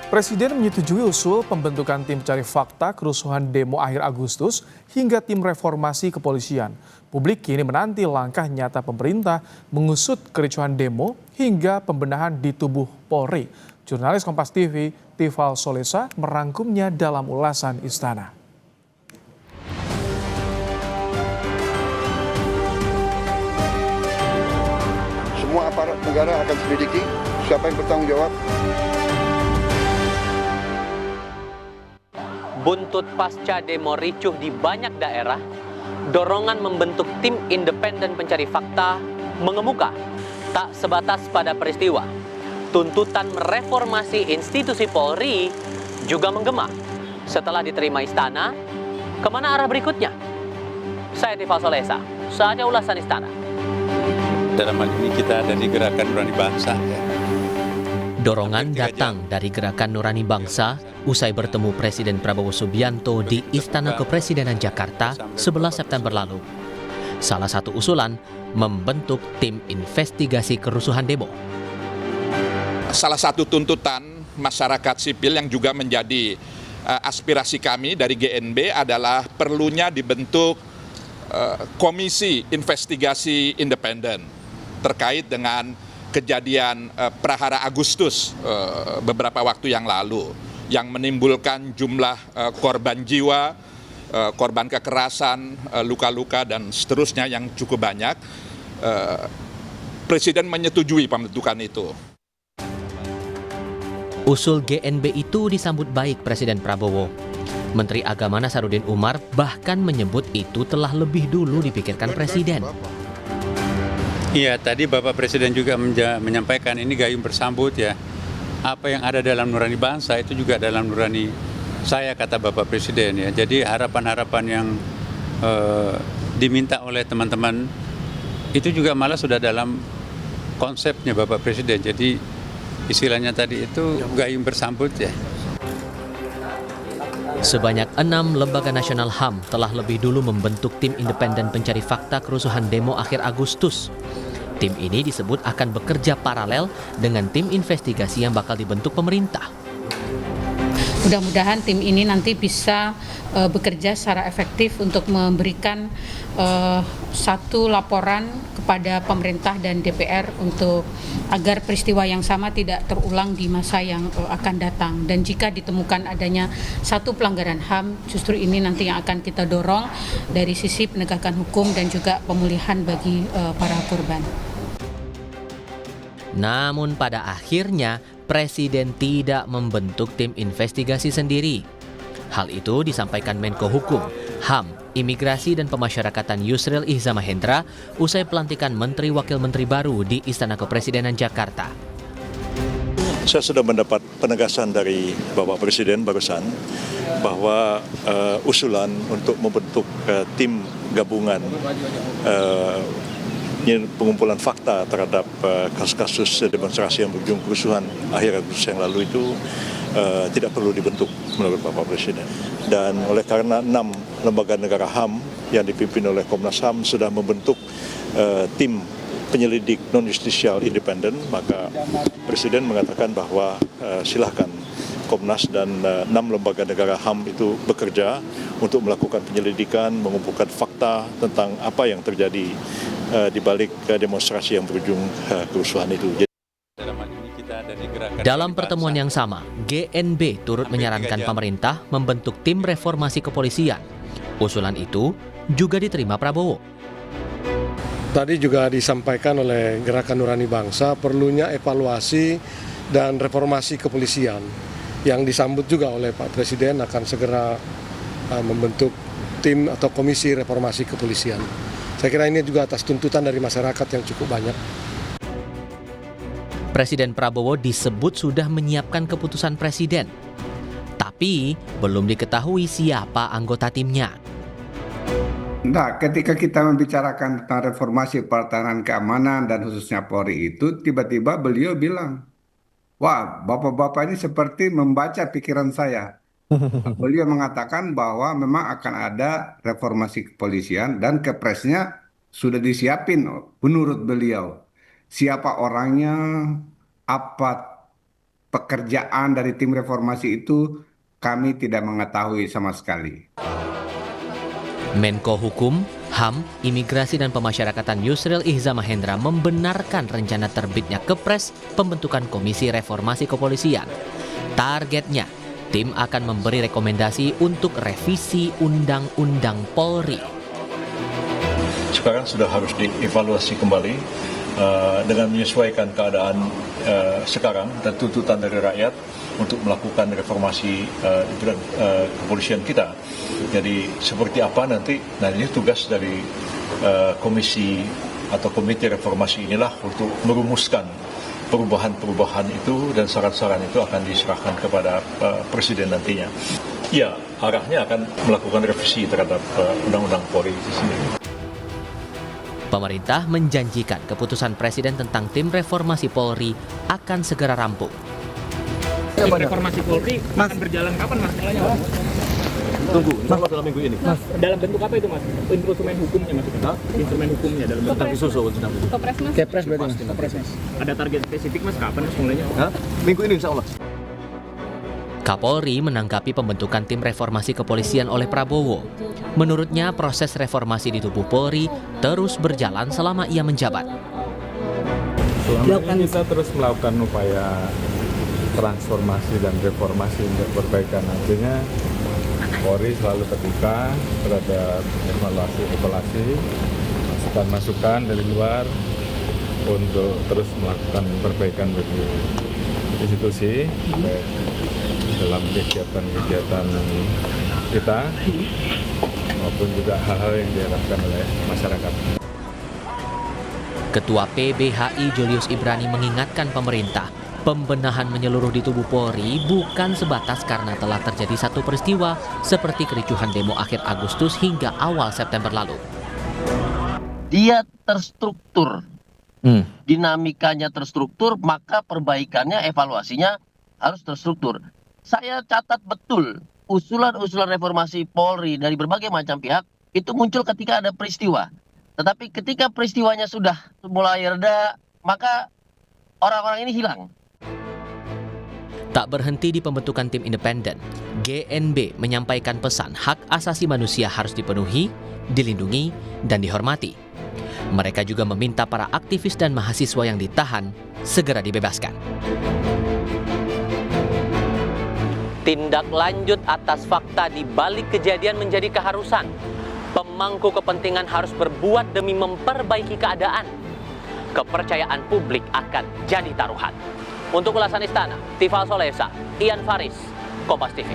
Presiden menyetujui usul pembentukan tim pencari fakta kerusuhan demo akhir Agustus hingga tim reformasi kepolisian. Publik kini menanti langkah nyata pemerintah mengusut kericuhan demo hingga pembenahan di tubuh Polri. Jurnalis Kompas TV, Tifal Solesa merangkumnya dalam ulasan Istana. Semua aparat negara akan selidiki siapa yang bertanggung jawab. Buntut pasca demo ricuh di banyak daerah, dorongan membentuk tim independen pencari fakta mengemuka. Tak sebatas pada peristiwa, tuntutan mereformasi institusi Polri juga menggema. Setelah diterima Istana, kemana arah berikutnya? Saya Tifal Solesa, saatnya ulasan Istana. Dalam hal ini kita dari Gerakan Nurani Bangsa. Dorongan datang dari Gerakan Nurani Bangsa usai bertemu Presiden Prabowo Subianto di Istana Kepresidenan Jakarta 11 September lalu. Salah satu usulan membentuk tim investigasi kerusuhan demo. Salah satu tuntutan masyarakat sipil yang juga menjadi aspirasi kami dari GNB adalah perlunya dibentuk komisi investigasi independen terkait dengan kejadian Prahara Agustus beberapa waktu yang lalu yang menimbulkan jumlah korban jiwa, korban kekerasan, luka-luka dan seterusnya yang cukup banyak. Presiden menyetujui pembentukan itu. Usul GNB itu disambut baik Presiden Prabowo. Menteri Agama Nasaruddin Umar bahkan menyebut itu telah lebih dulu dipikirkan Presiden. Iya, tadi Bapak Presiden juga menyampaikan ini gayung bersambut ya. Apa yang ada dalam Nurani Bangsa itu juga dalam Nurani saya, kata Bapak Presiden ya. Jadi harapan-harapan yang diminta oleh teman-teman itu juga malah sudah dalam konsepnya Bapak Presiden. Jadi istilahnya tadi itu gayung bersambut ya. Sebanyak 6 lembaga nasional HAM telah lebih dulu membentuk tim independen pencari fakta kerusuhan demo akhir Agustus. Tim ini disebut akan bekerja paralel dengan tim investigasi yang bakal dibentuk pemerintah. Mudah-mudahan tim ini nanti bisa bekerja secara efektif untuk memberikan satu laporan kepada pemerintah dan DPR untuk agar peristiwa yang sama tidak terulang di masa yang akan datang. Dan jika ditemukan adanya satu pelanggaran HAM, justru ini nanti yang akan kita dorong dari sisi penegakan hukum dan juga pemulihan bagi para korban. Namun pada akhirnya Presiden tidak membentuk tim investigasi sendiri. Hal itu disampaikan Menko Hukum, HAM, Imigrasi dan Pemasyarakatan Yusril Ihza Mahendra usai pelantikan Menteri Wakil Menteri baru di Istana Kepresidenan Jakarta. Saya sudah mendapat penegasan dari Bapak Presiden barusan bahwa usulan untuk membentuk tim gabungan pengumpulan fakta terhadap kasus-kasus demonstrasi yang berujung kerusuhan akhir Agustus yang lalu itu tidak perlu dibentuk menurut Bapak Presiden. Dan oleh karena 6 lembaga negara HAM yang dipimpin oleh Komnas HAM sudah membentuk tim penyelidik non-justisial independen, maka Presiden mengatakan bahwa silahkan Komnas dan 6 lembaga negara HAM itu bekerja untuk melakukan penyelidikan, mengumpulkan fakta tentang apa yang terjadi di balik demonstrasi yang berujung kerusuhan itu. Dalam pertemuan yang sama, GNB turut menyarankan pemerintah membentuk tim reformasi kepolisian. Usulan itu juga diterima Prabowo. Tadi juga disampaikan oleh Gerakan Nurani Bangsa perlunya evaluasi dan reformasi kepolisian yang disambut juga oleh Pak Presiden akan segera membentuk tim atau komisi reformasi kepolisian. Saya kira ini juga atas tuntutan dari masyarakat yang cukup banyak. Presiden Prabowo disebut sudah menyiapkan keputusan Presiden, tapi belum diketahui siapa anggota timnya. Nah, ketika kita membicarakan tentang reformasi pertahanan keamanan dan khususnya Polri itu, tiba-tiba beliau bilang, wah, bapak-bapak ini seperti membaca pikiran saya. Beliau mengatakan bahwa memang akan ada reformasi kepolisian dan kepresnya sudah disiapin menurut beliau. Siapa orangnya, apa pekerjaan dari tim reformasi itu kami tidak mengetahui sama sekali. Menko Hukum, HAM, Imigrasi dan Pemasyarakatan Yusril Ihza Mahendra membenarkan rencana terbitnya Kepres pembentukan Komisi Reformasi Kepolisian. Targetnya, tim akan memberi rekomendasi untuk revisi Undang-Undang Polri. Sekarang sudah harus dievaluasi kembali dengan menyesuaikan keadaan sekarang dan tuntutan dari rakyat untuk melakukan reformasi kepolisian kita. Jadi seperti apa nanti, nah ini tugas dari komisi atau komite reformasi inilah untuk merumuskan perubahan-perubahan itu dan saran-saran itu akan diserahkan kepada Presiden nantinya. Ya, arahnya akan melakukan revisi terhadap Undang-Undang Polri itu sendiri. Pemerintah menjanjikan keputusan Presiden tentang tim reformasi Polri akan segera rampung. Tim reformasi Polri akan berjalan kapan Mas? Tunggu, insya Allah dalam minggu ini. Mas, dalam bentuk apa itu Mas? Instrumen hukumnya maksudnya? Instrumen hukumnya dalam bentuk Kepres Mas. Kepres berarti Mas? Kepres Mas. Ada target spesifik Mas kapan Mas mulainya? Minggu ini insya Allah. Kapolri menanggapi pembentukan tim reformasi kepolisian oleh Prabowo. Menurutnya proses reformasi di tubuh Polri terus berjalan selama ia menjabat. Selama ini kita terus melakukan upaya transformasi dan reformasi untuk perbaikan. Artinya Polri selalu terbuka terhadap evaluasi, masukan-masukan dari luar untuk terus melakukan perbaikan bagi institusi, baik dalam kegiatan-kegiatan kita maupun juga hal-hal yang diharapkan oleh masyarakat. Ketua PBHI Julius Ibrani mengingatkan pemerintah, pembenahan menyeluruh di tubuh Polri bukan sebatas karena telah terjadi satu peristiwa seperti kericuhan demo akhir Agustus hingga awal September lalu. Dia terstruktur, dinamikanya terstruktur, maka perbaikannya, evaluasinya harus terstruktur. Saya catat betul usulan-usulan reformasi Polri dari berbagai macam pihak itu muncul ketika ada peristiwa. Tetapi ketika peristiwanya sudah mulai reda, maka orang-orang ini hilang. Tak berhenti di pembentukan tim independen, GNB menyampaikan pesan hak asasi manusia harus dipenuhi, dilindungi, dan dihormati. Mereka juga meminta para aktivis dan mahasiswa yang ditahan segera dibebaskan. Tindak lanjut atas fakta di balik kejadian menjadi keharusan. Pemangku kepentingan harus berbuat demi memperbaiki keadaan. Kepercayaan publik akan jadi taruhan. Untuk ulasan Istana, Tifal Solesa, Ian Faris, Kompas TV.